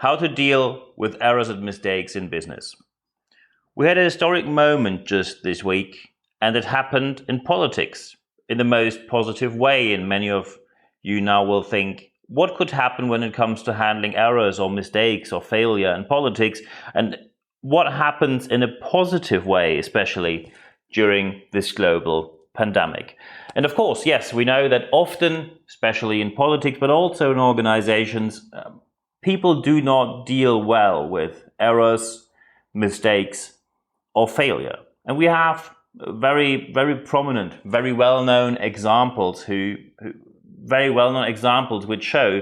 How to deal with errors and mistakes in business. We had a historic moment just this week, and it happened in politics in the most positive way. And many of you now will think, what could happen when it comes to handling errors or mistakes or failure in politics? And what happens in a positive way, especially during this global pandemic? And of course, yes, we know that often, especially in politics, but also in organizations, people do not deal well with errors, mistakes, or failure. And we have very, very prominent, very well-known examples which show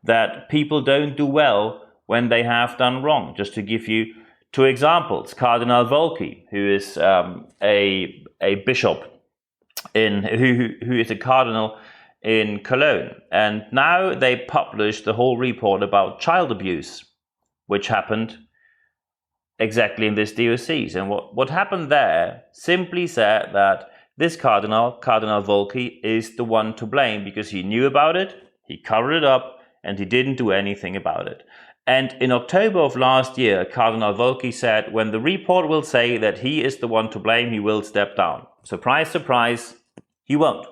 that people don't do well when they have done wrong. Just to give you two examples, Cardinal Volki, who is a bishop who is a cardinal in Cologne. And now they published the whole report about child abuse, which happened exactly in this diocese. And what happened there simply said that this Cardinal Volki, is the one to blame because he knew about it, he covered it up, and he didn't do anything about it. And in October of last year, Cardinal Volki said, when the report will say that he is the one to blame, he will step down. Surprise, surprise, he won't.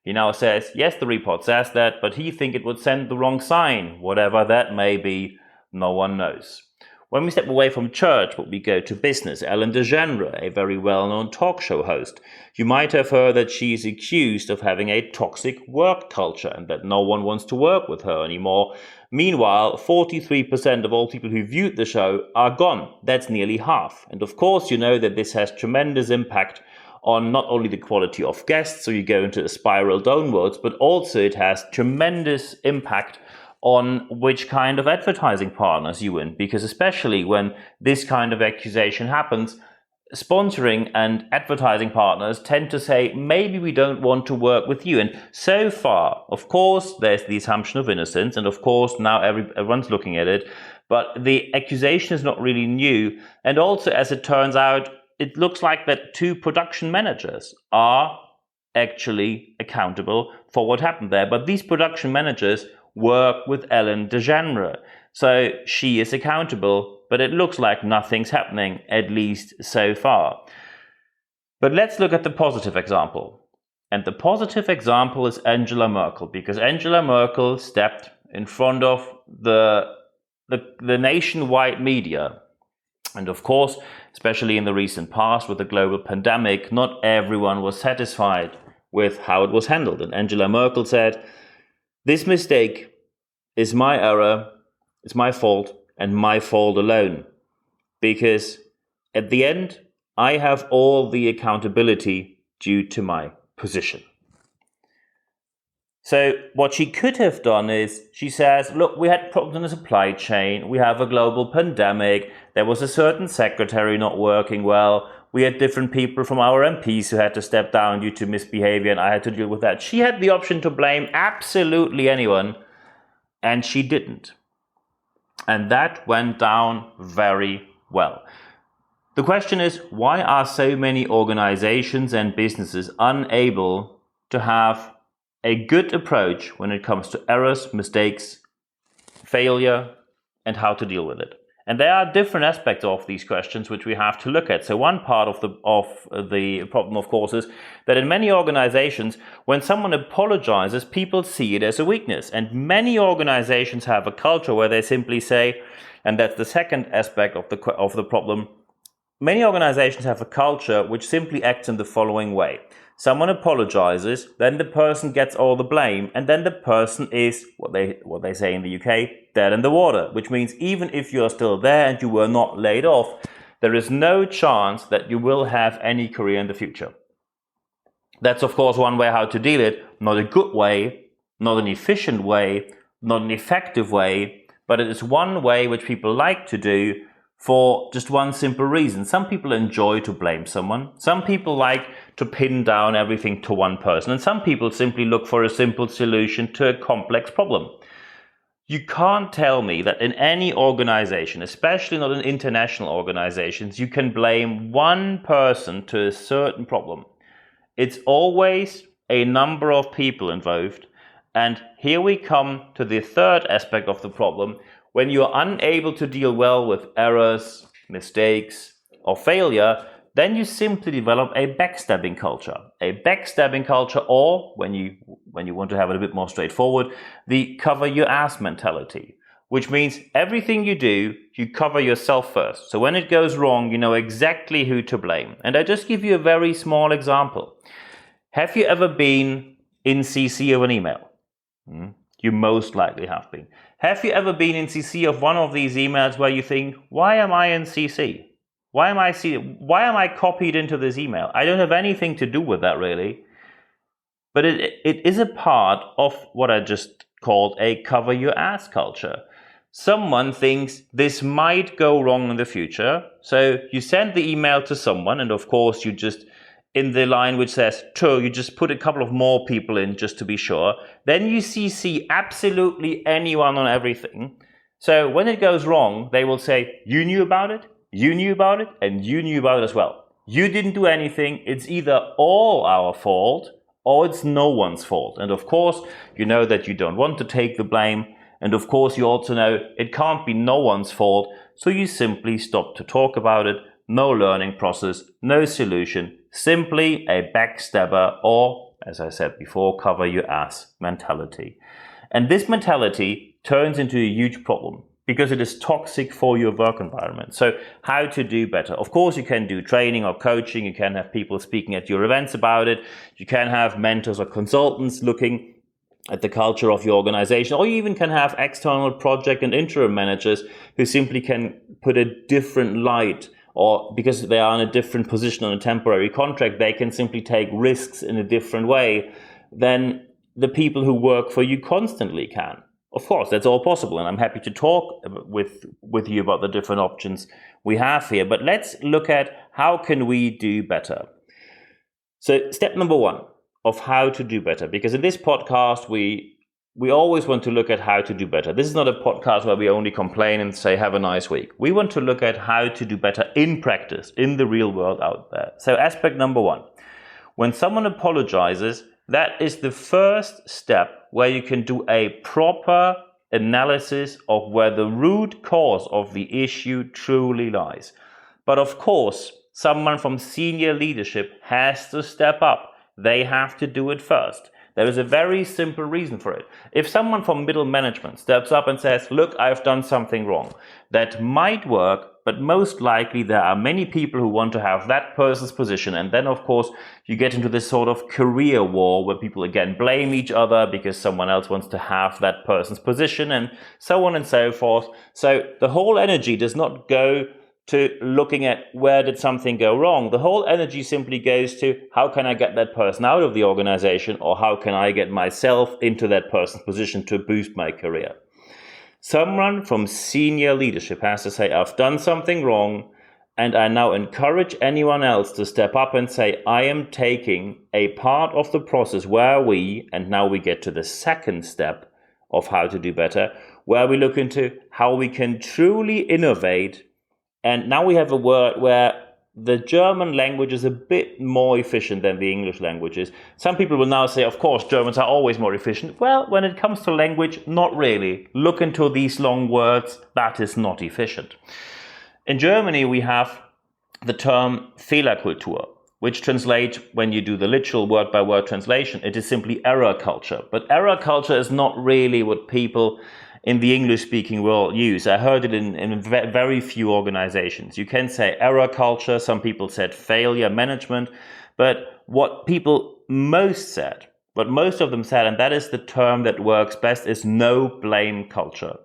He now says, yes, the report says that, but he thinks it would send the wrong sign. Whatever that may be, no one knows. When we step away from church, we go to business. Ellen DeGeneres, a very well-known talk show host. You might have heard that she is accused of having a toxic work culture and that no one wants to work with her anymore. Meanwhile, 43% of all people who viewed the show are gone. That's nearly half. And of course, you know that this has tremendous impact on not only the quality of guests, so you go into a spiral downwards, but also it has tremendous impact on which kind of advertising partners you win. Because especially when this kind of accusation happens, sponsoring and advertising partners tend to say, maybe we don't want to work with you. And so far, of course, there's the assumption of innocence, and of course now everyone's looking at it, but the accusation is not really new. And also, as it turns out, it looks like that two production managers are actually accountable for what happened there. But these production managers work with Ellen DeGeneres. So she is accountable, but it looks like nothing's happening, at least so far. But let's look at the positive example. And the positive example is Angela Merkel, because Angela Merkel stepped in front of the nationwide media. And of course, especially in the recent past with the global pandemic, not everyone was satisfied with how it was handled. And Angela Merkel said, this mistake is my error, it's my fault, and my fault alone. Because at the end, I have all the accountability due to my position. So what she could have done is, she says, look, we had problems in the supply chain, we have a global pandemic, there was a certain secretary not working well, we had different people from our MPs who had to step down due to misbehavior, and I had to deal with that. She had the option to blame absolutely anyone, and she didn't. And that went down very well. The question is, why are so many organizations and businesses unable to have a good approach when it comes to errors, mistakes, failure, and how to deal with it? And there are different aspects of these questions which we have to look at. So one part of the problem, of course, is that in many organizations, when someone apologizes, people see it as a weakness. And many organizations have a culture where they simply say, and that's the second aspect of the problem, many organizations have a culture which simply acts in the following way. Someone apologizes, then the person gets all the blame, and then the person is, what they say in the UK, dead in the water, which means even if you are still there and you were not laid off, there is no chance that you will have any career in the future. That's of course one way how to deal it, not a good way, not an efficient way, not an effective way, but it is one way which people like to do for just one simple reason. Some people enjoy to blame someone. Some people like to pin down everything to one person. And some people simply look for a simple solution to a complex problem. You can't tell me that in any organization, especially not in international organizations, you can blame one person to a certain problem. It's always a number of people involved. And here we come to the third aspect of the problem. When you're unable to deal well with errors, mistakes, or failure, then you simply develop a backstabbing culture. A backstabbing culture, or when you want to have it a bit more straightforward, the cover your ass mentality, which means everything you do, you cover yourself first. So when it goes wrong, you know exactly who to blame. And I just give you a very small example. Have you ever been in CC of an email? You most likely have been. Have you ever been in CC of one of these emails where you think, why am I in CC? Why am I copied into this email? I don't have anything to do with that really. But it is a part of what I just called a cover your ass culture. Someone thinks this might go wrong in the future. So you send the email to someone, and of course you just, in the line which says to, you just put a couple of more people in just to be sure. Then you CC absolutely anyone on everything. So when it goes wrong, they will say, you knew about it, you knew about it, and you knew about it as well. You didn't do anything. It's either all our fault or it's no one's fault. And of course, you know that you don't want to take the blame. And of course, you also know it can't be no one's fault. So you simply stop to talk about it. No learning process, no solution, simply a backstabber or, as I said before, cover your ass mentality. And this mentality turns into a huge problem because it is toxic for your work environment. So how to do better? Of course, you can do training or coaching. You can have people speaking at your events about it. You can have mentors or consultants looking at the culture of your organization, or you even can have external project and interim managers who simply can put a different light, or because they are in a different position on a temporary contract, they can simply take risks in a different way than the people who work for you constantly can. Of course, that's all possible, and I'm happy to talk with you about the different options we have here. But let's look at how can we do better. So step number one of how to do better, because in this podcast, we always want to look at how to do better. This is not a podcast where we only complain and say, have a nice week. We want to look at how to do better in practice, in the real world out there. So aspect number one, when someone apologizes, that is the first step where you can do a proper analysis of where the root cause of the issue truly lies. But of course, someone from senior leadership has to step up. They have to do it first. There is a very simple reason for it. If someone from middle management steps up and says, look, I've done something wrong, that might work, but most likely there are many people who want to have that person's position. And then, of course, you get into this sort of career war where people again blame each other because someone else wants to have that person's position and so on and so forth. So the whole energy does not go to looking at where did something go wrong. The whole energy simply goes to how can I get that person out of the organization, or how can I get myself into that person's position to boost my career. Someone from senior leadership has to say, I've done something wrong, and I now encourage anyone else to step up and say, I am taking a part of the process where and now we get to the second step of how to do better, where we look into how we can truly innovate. And now we have a word where the German language is a bit more efficient than the English language is. Some people will now say, of course, Germans are always more efficient. Well, when it comes to language, not really. Look into these long words. That is not efficient. In Germany, we have the term Fehlerkultur, which translates, when you do the literal word-by-word translation, it is simply error culture. But error culture is not really what people in the English-speaking world use. I heard it in very few organizations. You can say error culture, some people said failure management, but what most of them said, and that is the term that works best, is no blame culture.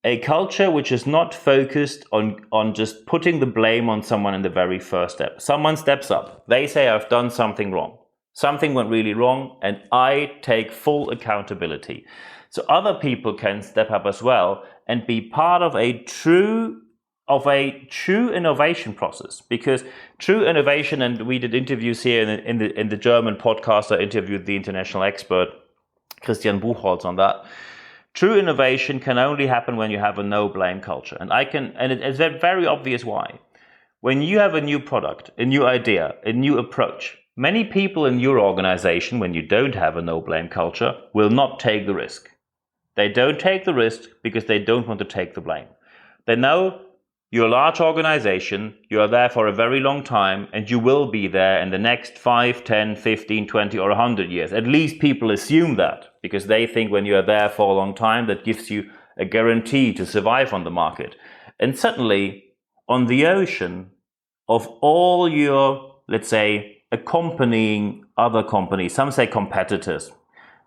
A culture which is not focused on just putting the blame on someone in the very first step. Someone steps up, they say, I've done something wrong. Something went really wrong, and I take full accountability. So other people can step up as well and be part of a true innovation process. Because true innovation, and we did interviews here in the German podcast. I interviewed the international expert Christian Buchholz on that. True innovation can only happen when you have a no blame culture, and it's very obvious why. When you have a new product, a new idea, a new approach, many people in your organization, when you don't have a no blame culture, will not take the risk. They don't take the risk because they don't want to take the blame. They know you're a large organization, you are there for a very long time, and you will be there in the next 5, 10, 15, 20, or 100 years. At least people assume that, because they think when you are there for a long time, that gives you a guarantee to survive on the market. And suddenly, on the ocean of all your, let's say, accompanying other companies, some say competitors,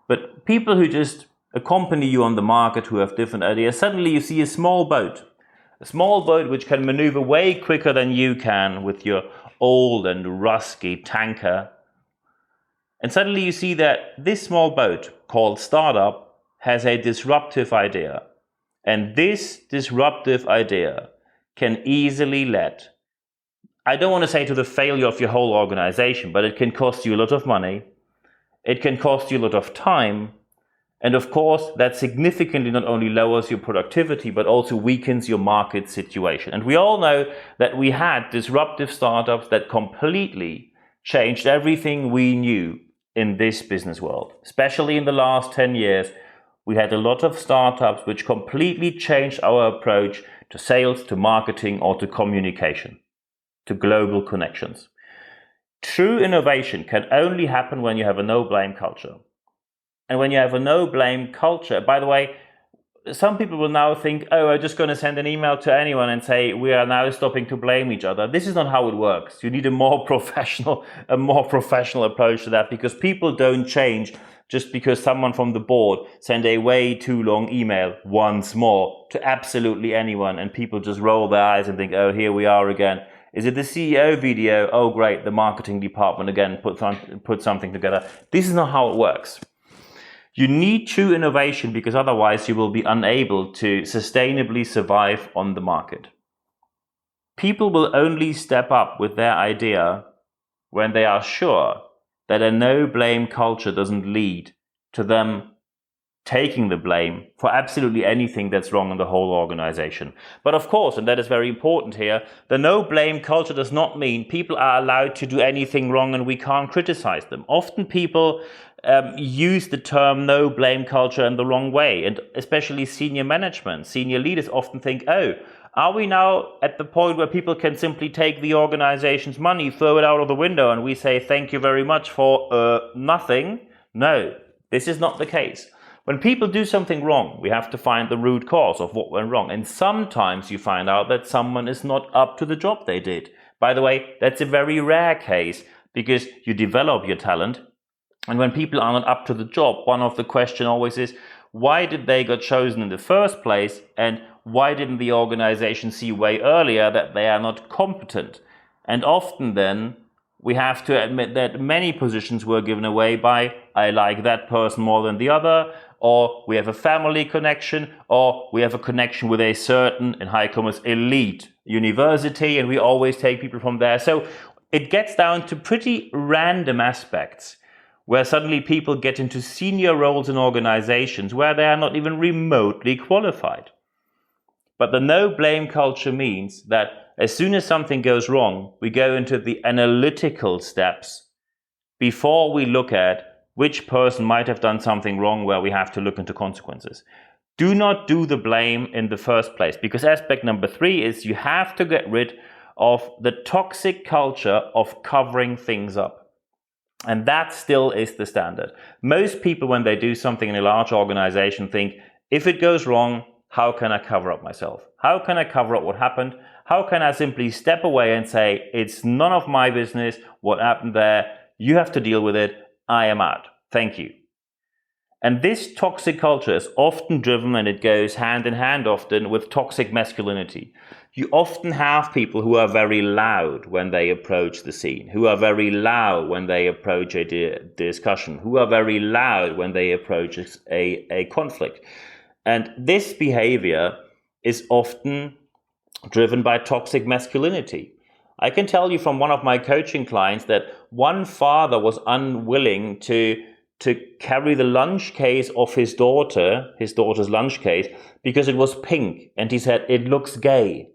but people who just accompany you on the market, who have different ideas, suddenly you see a small boat which can maneuver way quicker than you can with your old and rusty tanker. And suddenly you see that this small boat called startup has a disruptive idea. And this disruptive idea can easily lead, I don't want to say to the failure of your whole organization, but it can cost you a lot of money. It can cost you a lot of time. And of course, that significantly not only lowers your productivity, but also weakens your market situation. And we all know that we had disruptive startups that completely changed everything we knew in this business world. Especially in the last 10 years, we had a lot of startups which completely changed our approach to sales, to marketing, or to communication, to global connections. True innovation can only happen when you have a no-blame culture. And when you have a no-blame culture, by the way, some people will now think, oh, I'm just going to send an email to anyone and say, we are now stopping to blame each other. This is not how it works. You need a more professional approach to that, because people don't change just because someone from the board sent a way too long email once more to absolutely anyone, and people just roll their eyes and think, oh, here we are again. Is it the CEO video? Oh, great, the marketing department again put something together. This is not how it works. You need true innovation, because otherwise you will be unable to sustainably survive on the market. People will only step up with their idea when they are sure that a no-blame culture doesn't lead to them taking the blame for absolutely anything that's wrong in the whole organization. But of course, and that is very important here, the no-blame culture does not mean people are allowed to do anything wrong and we can't criticize them. Often people use the term no-blame culture in the wrong way, and especially senior management, senior leaders often think, oh, are we now at the point where people can simply take the organization's money, throw it out of the window, and we say thank you very much for nothing? No, this is not the case. When people do something wrong, we have to find the root cause of what went wrong. And sometimes you find out that someone is not up to the job they did. By the way, that's a very rare case, because you develop your talent. And when people are not up to the job, one of the questions always is, why did they get chosen in the first place? And why didn't the organization see way earlier that they are not competent? And often then, we have to admit that many positions were given away by, I like that person more than the other, or we have a family connection, or we have a connection with a certain, in high commas, elite university, and we always take people from there. So it gets down to pretty random aspects, where suddenly people get into senior roles in organizations where they are not even remotely qualified. But the no-blame culture means that as soon as something goes wrong, we go into the analytical steps before we look at which person might have done something wrong, where we have to look into consequences. Do not do the blame in the first place, because aspect number 3 is you have to get rid of the toxic culture of covering things up. And that still is the standard. Most people, when they do something in a large organization, think, if it goes wrong, how can I cover up myself? How can I cover up what happened? How can I simply step away and say, it's none of my business what happened there. You have to deal with it. I am out. Thank you. And this toxic culture is often driven, and it goes hand in hand often, with toxic masculinity. You often have people who are very loud when they approach the scene, who are very loud when they approach a discussion, who are very loud when they approach a conflict. And this behavior is often driven by toxic masculinity. I can tell you from one of my coaching clients that one father was unwilling to carry the lunch case of his daughter's lunch case, because it was pink, and he said, it looks gay.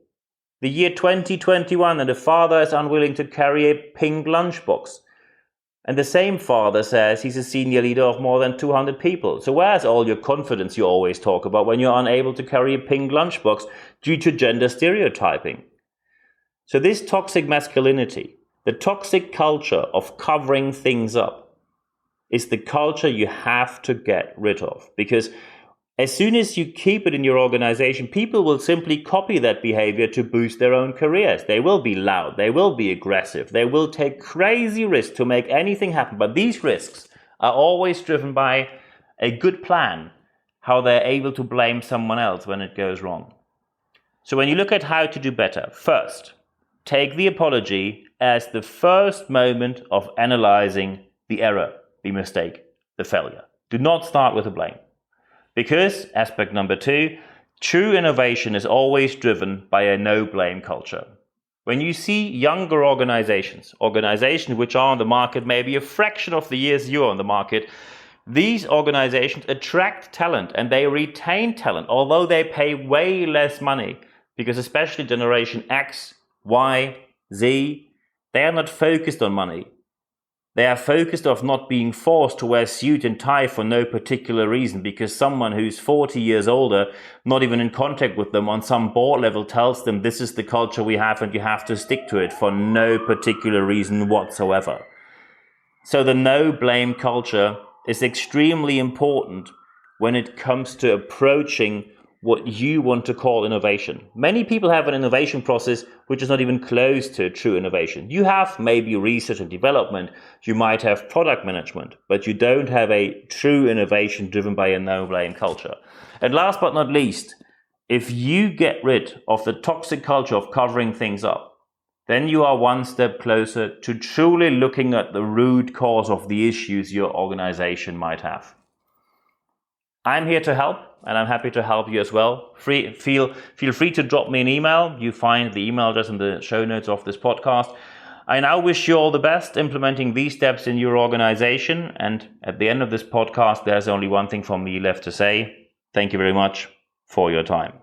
The year 2021, and the father is unwilling to carry a pink lunchbox. And the same father says he's a senior leader of more than 200 people. So where's all your confidence you always talk about when you're unable to carry a pink lunchbox due to gender stereotyping? So this toxic masculinity, the toxic culture of covering things up, is the culture you have to get rid of. Because as soon as you keep it in your organization, people will simply copy that behavior to boost their own careers. They will be loud, they will be aggressive, they will take crazy risks to make anything happen. But these risks are always driven by a good plan, how they're able to blame someone else when it goes wrong. So when you look at how to do better, first, take the apology as the first moment of analyzing the error, the mistake, the failure. Do not start with the blame. Because, aspect number 2, true innovation is always driven by a no-blame culture. When you see younger organizations which are on the market maybe a fraction of the years you're on the market, these organizations attract talent and they retain talent, although they pay way less money, because especially Generation X, Y, Z, they are not focused on money. They are focused on not being forced to wear suit and tie for no particular reason because someone who's 40 years older, not even in contact with them on some board level, tells them this is the culture we have and you have to stick to it for no particular reason whatsoever. So the no blame culture is extremely important when it comes to approaching what you want to call innovation. Many people have an innovation process which is not even close to true innovation. You have maybe research and development, you might have product management, but you don't have a true innovation driven by a no-blame culture. And last but not least, if you get rid of the toxic culture of covering things up, then you are one step closer to truly looking at the root cause of the issues your organization might have. I'm here to help, and I'm happy to help you as well. Feel free to drop me an email. You find the email address in the show notes of this podcast. I now wish you all the best implementing these steps in your organization. And at the end of this podcast, there's only one thing for me left to say. Thank you very much for your time.